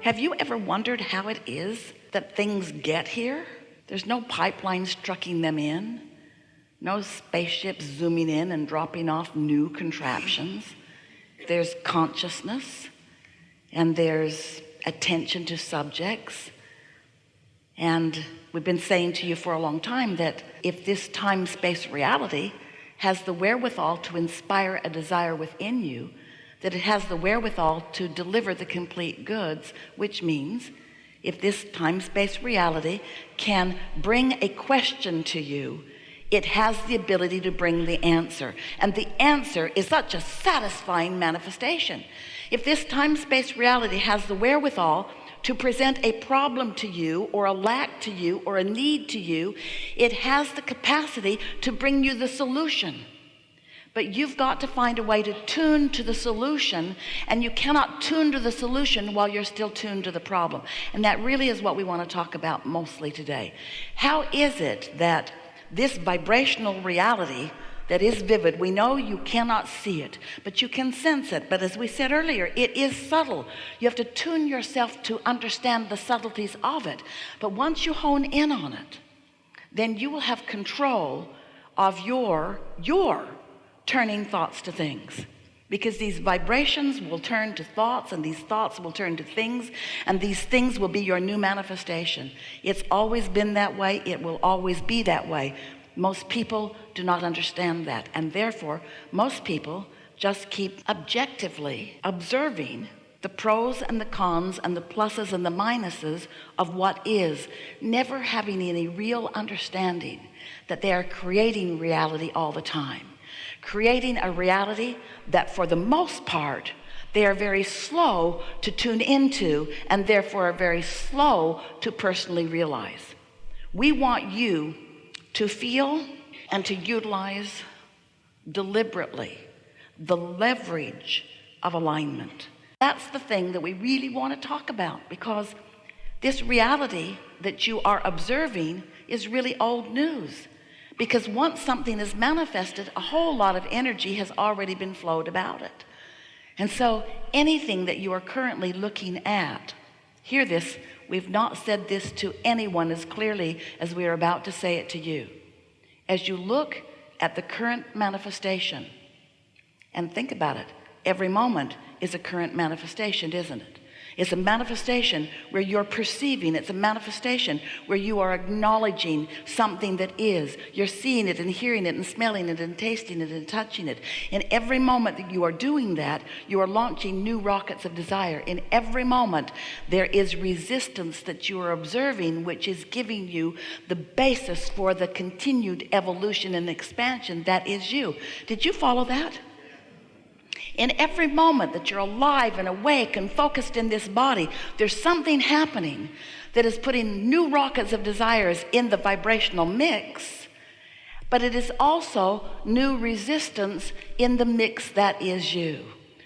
Have you ever wondered how it is that things get here? There's no pipelines trucking them in, no spaceships zooming in and dropping off new contraptions. There's consciousness, and there's attention to subjects. And we've been saying to you for a long time that if this time-space reality has the wherewithal to inspire a desire within you, that it has the wherewithal to deliver the complete goods, which means if this time-space reality can bring a question to you, it has the ability to bring the answer. And the answer is such a satisfying manifestation. If this time-space reality has the wherewithal to present a problem to you, or a lack to you, or a need to you, it has the capacity to bring you the solution. But you've got to find a way to tune to the solution, and you cannot tune to the solution while you're still tuned to the problem. And that really is what we want to talk about mostly today. How is it that this vibrational reality that is vivid, we know you cannot see it, but you can sense it. But as we said earlier, it is subtle. You have to tune yourself to understand the subtleties of it. But once you hone in on it, then you will have control of your turning thoughts to things, because these vibrations will turn to thoughts, and these thoughts will turn to things, and these things will be your new manifestation. It's always been that way. It will always be that way. Most people do not understand that, and therefore most people just keep objectively observing the pros and the cons and the pluses and the minuses of what is, never having any real understanding that they are creating reality all the time. Creating a reality that for the most part they are very slow to tune into, and therefore are very slow to personally realize. We want you to feel and to utilize deliberately the leverage of alignment. That's the thing that we really want to talk about, because this reality that you are observing is really old news. Because once something is manifested, a whole lot of energy has already been flowed about it. And so anything that you are currently looking at, hear this, we've not said this to anyone as clearly as we are about to say it to you. As you look at the current manifestation, and think about it, every moment is a current manifestation, isn't it? It's a manifestation where you're perceiving. It's a manifestation where you are acknowledging something that is. You're seeing it and hearing it and smelling it and tasting it and touching it. In every moment that you are doing that, you are launching new rockets of desire. In every moment, there is resistance that you are observing, which is giving you the basis for the continued evolution and expansion that is you. Did you follow that? In every moment that you're alive and awake and focused in this body, there's something happening that is putting new rockets of desires in the vibrational mix, but it is also new resistance in the mix that is you.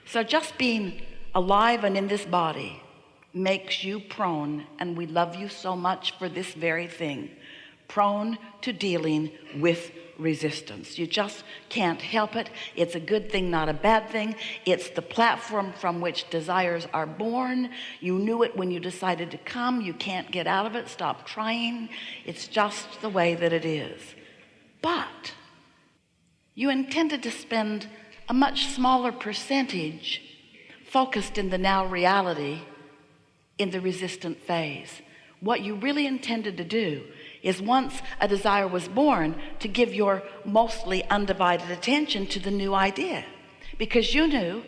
So just being alive and in this body makes you prone, and we love you so much for this very thing, prone to dealing with resistance. You just can't help it. It's a good thing, not a bad thing. It's the platform from which desires are born. You knew it when you decided to come. You can't get out of it. Stop trying. It's just the way that it is. But you intended to spend a much smaller percentage focused in the now reality in the resistant phase. What you really intended to do is, once a desire was born, to give your mostly undivided attention to the new idea, because you knew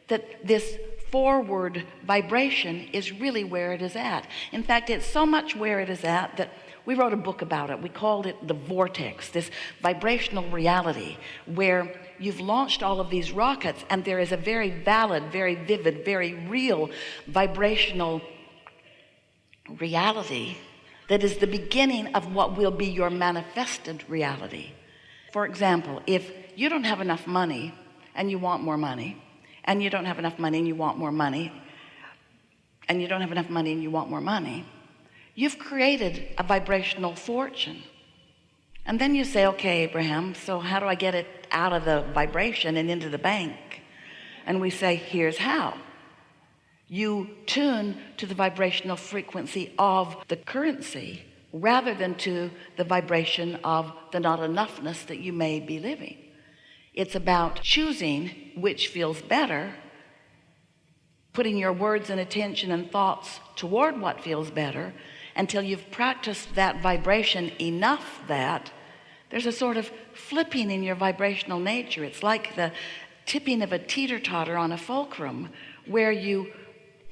that this forward vibration is really where it is at. In fact, it's so much where it is at that we wrote a book about it. We called it The Vortex, this vibrational reality where you've launched all of these rockets, and there is a very valid, very vivid, very real vibrational reality that is the beginning of what will be your manifested reality. For example, if you don't have enough money and you want more money, and you don't have enough money and you want more money, and you don't have enough money and you want more money, you've created a vibrational fortune. And then you say, okay, Abraham, so how do I get it out of the vibration and into the bank? And we say, here's how. You tune to the vibrational frequency of the currency rather than to the vibration of the not enoughness that you may be living. It's about choosing which feels better, putting your words and attention and thoughts toward what feels better until you've practiced that vibration enough that there's a sort of flipping in your vibrational nature. It's like the tipping of a teeter-totter on a fulcrum, where you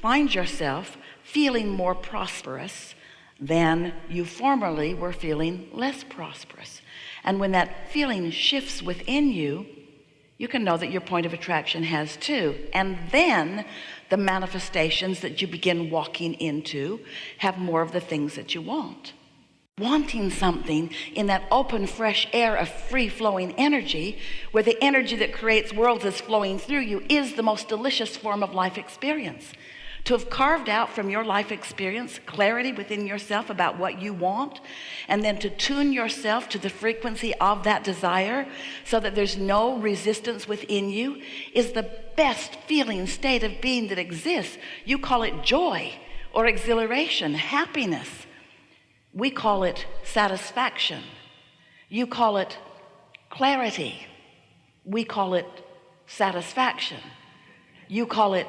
find yourself feeling more prosperous than you formerly were feeling less prosperous. And when that feeling shifts within you, you can know that your point of attraction has too. And then the manifestations that you begin walking into have more of the things that you want. Wanting something in that open, fresh air of free-flowing energy, where the energy that creates worlds is flowing through you, is the most delicious form of life experience. To have carved out from your life experience clarity within yourself about what you want, and then to tune yourself to the frequency of that desire so that there's no resistance within you, is the best feeling state of being that exists. You call it joy or exhilaration, happiness. We call it satisfaction. You call it clarity. We call it satisfaction. You call it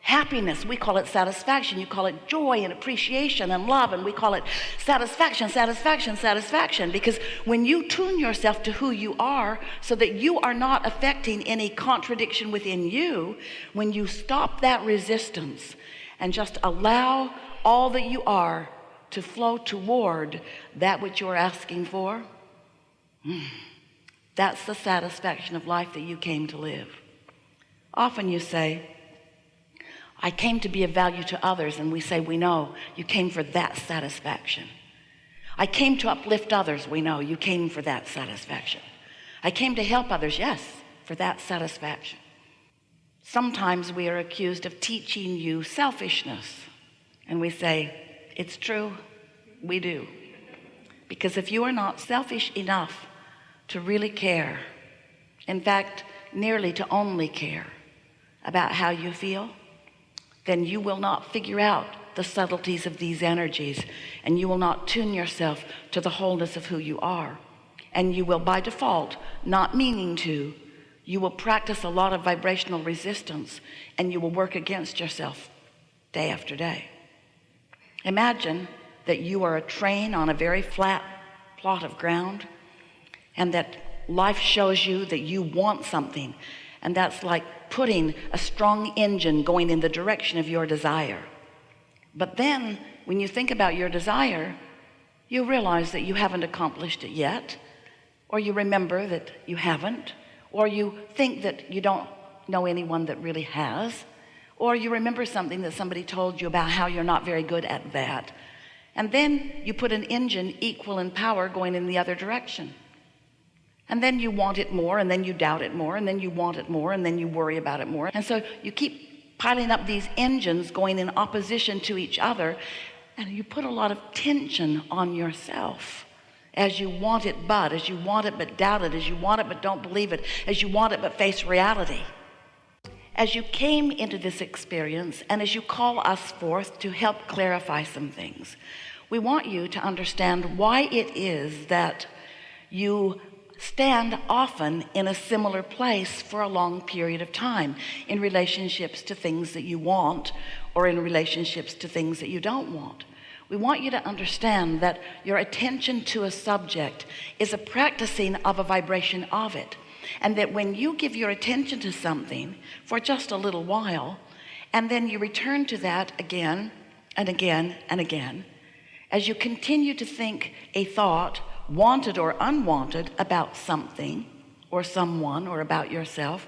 happiness. We call it satisfaction. You call it joy and appreciation and love, and we call it satisfaction, satisfaction, satisfaction. Because when you tune yourself to who you are so that you are not affecting any contradiction within you, when you stop that resistance and just allow all that you are to flow toward that which you're asking for, that's the satisfaction of life that you came to live. Often you say, I came to be of value to others, and we say, we know you came for that satisfaction. I came to uplift others. We know you came for that satisfaction. I came to help others. Yes, for that satisfaction. Sometimes we are accused of teaching you selfishness, and we say, it's true, we do. Because if you are not selfish enough to really care, in fact, nearly to only care about how you feel, then you will not figure out the subtleties of these energies, and you will not tune yourself to the wholeness of who you are. And you will, by default, not meaning to, you will practice a lot of vibrational resistance, and you will work against yourself day after day. Imagine that you are a train on a very flat plot of ground, and that life shows you that you want something, and that's like putting a strong engine going in the direction of your desire. But then when you think about your desire, you realize that you haven't accomplished it yet, or you remember that you haven't, or you think that you don't know anyone that really has, or you remember something that somebody told you about how you're not very good at that. And then you put an engine equal in power going in the other direction. And then you want it more, and then you doubt it more, and then you want it more, and then you worry about it more. And so you keep piling up these engines going in opposition to each other, and you put a lot of tension on yourself as you want it but, as you want it but doubt it, as you want it but don't believe it, as you want it but face reality. As you came into this experience, and as you call us forth to help clarify some things, we want you to understand why it is that you stand often in a similar place for a long period of time in relationships to things that you want, or in relationships to things that you don't want. We want you to understand that your attention to a subject is a practicing of a vibration of it, and that when you give your attention to something for just a little while, and then you return to that again and again and again, as you continue to think a thought, wanted or unwanted, about something or someone or about yourself,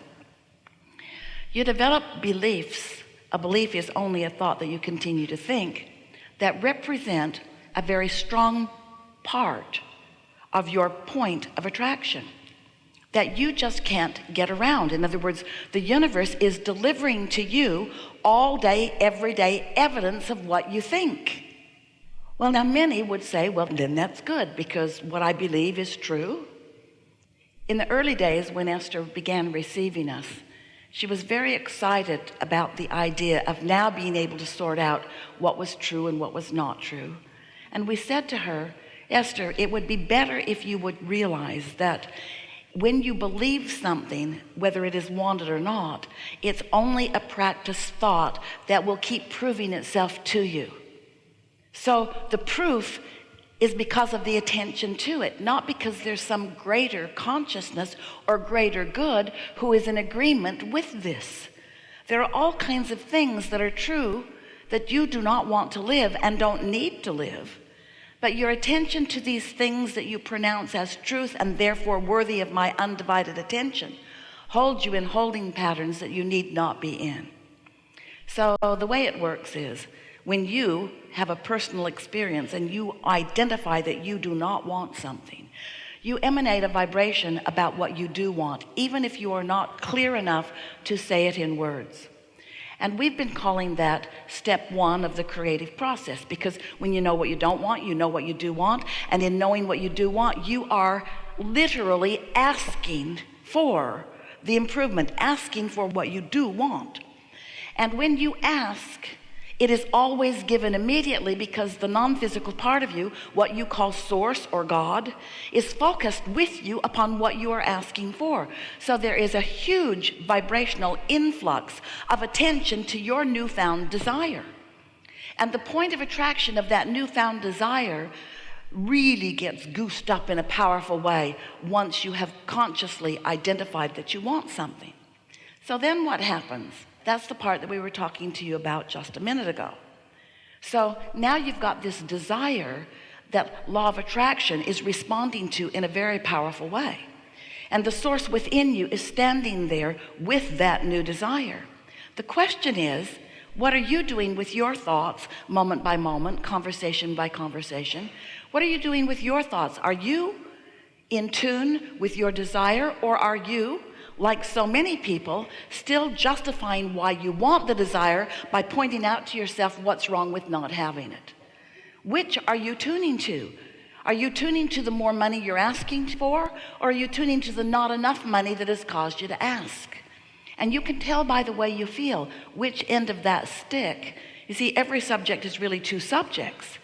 you develop beliefs. A belief is only a thought that you continue to think, that represent a very strong part of your point of attraction that you just can't get around. In other words, the universe is delivering to you all day, every day, evidence of what you think. Well, now many would say, well, then that's good, because what I believe is true. In the early days when Esther began receiving us, She was very excited about the idea of now being able to sort out what was true and what was not true. And we said to her, Esther, it would be better if you would realize that when you believe something, whether it is wanted or not, it's only a practice thought that will keep proving itself to you. So the proof is because of the attention to it, not because there's some greater consciousness or greater good who is in agreement with this. There are all kinds of things that are true that you do not want to live and don't need to live. But your attention to these things that you pronounce as truth and therefore worthy of my undivided attention holds you in holding patterns that you need not be in. So the way it works is when you have a personal experience and you identify that you do not want something, you emanate a vibration about what you do want, even if you are not clear enough to say it in words. And we've been calling that step one of the creative process, because when you know what you don't want, you know what you do want. And in knowing what you do want, you are literally asking for the improvement, asking for what you do want. And when you ask, it is always given immediately, because the non-physical part of you, what you call source or God, is focused with you upon what you are asking for. So there is a huge vibrational influx of attention to your newfound desire. And the point of attraction of that newfound desire really gets goosed up in a powerful way once you have consciously identified that you want something. So then what happens? That's the part that we were talking to you about just a minute ago. So now you've got this desire that law of attraction is responding to in a very powerful way. And the source within you is standing there with that new desire. The question is, what are you doing with your thoughts moment by moment, conversation by conversation? What are you doing with your thoughts? Are you in tune with your desire, or are you, like so many people, still justifying why you want the desire by pointing out to yourself what's wrong with not having it? Which are you tuning to? Are you tuning to the more money you're asking for, or are you tuning to the not enough money that has caused you to ask? And you can tell by the way you feel which end of that stick. You see, every subject is really two subjects,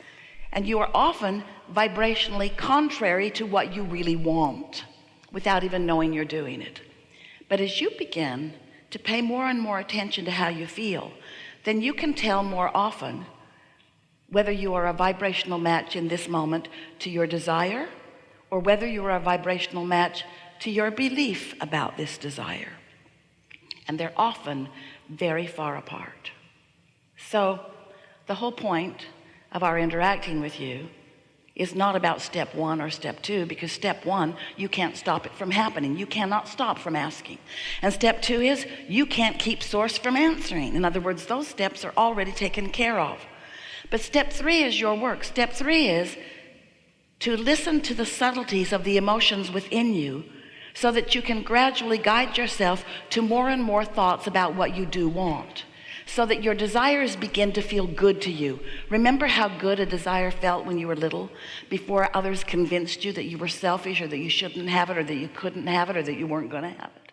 and you are often vibrationally contrary to what you really want without even knowing you're doing it. But as you begin to pay more and more attention to how you feel, then you can tell more often whether you are a vibrational match in this moment to your desire, or whether you are a vibrational match to your belief about this desire. And they're often very far apart. So the whole point of our interacting with you is not about step one or step two, because step one, you can't stop it from happening. You cannot stop from asking. And step two is you can't keep source from answering. In other words, those steps are already taken care of. But step three is your work. Step three is to listen to the subtleties of the emotions within you, so that you can gradually guide yourself to more and more thoughts about what you do want, so that your desires begin to feel good to you. Remember how good a desire felt when you were little, before others convinced you that you were selfish, or that you shouldn't have it, or that you couldn't have it, or that you weren't going to have it?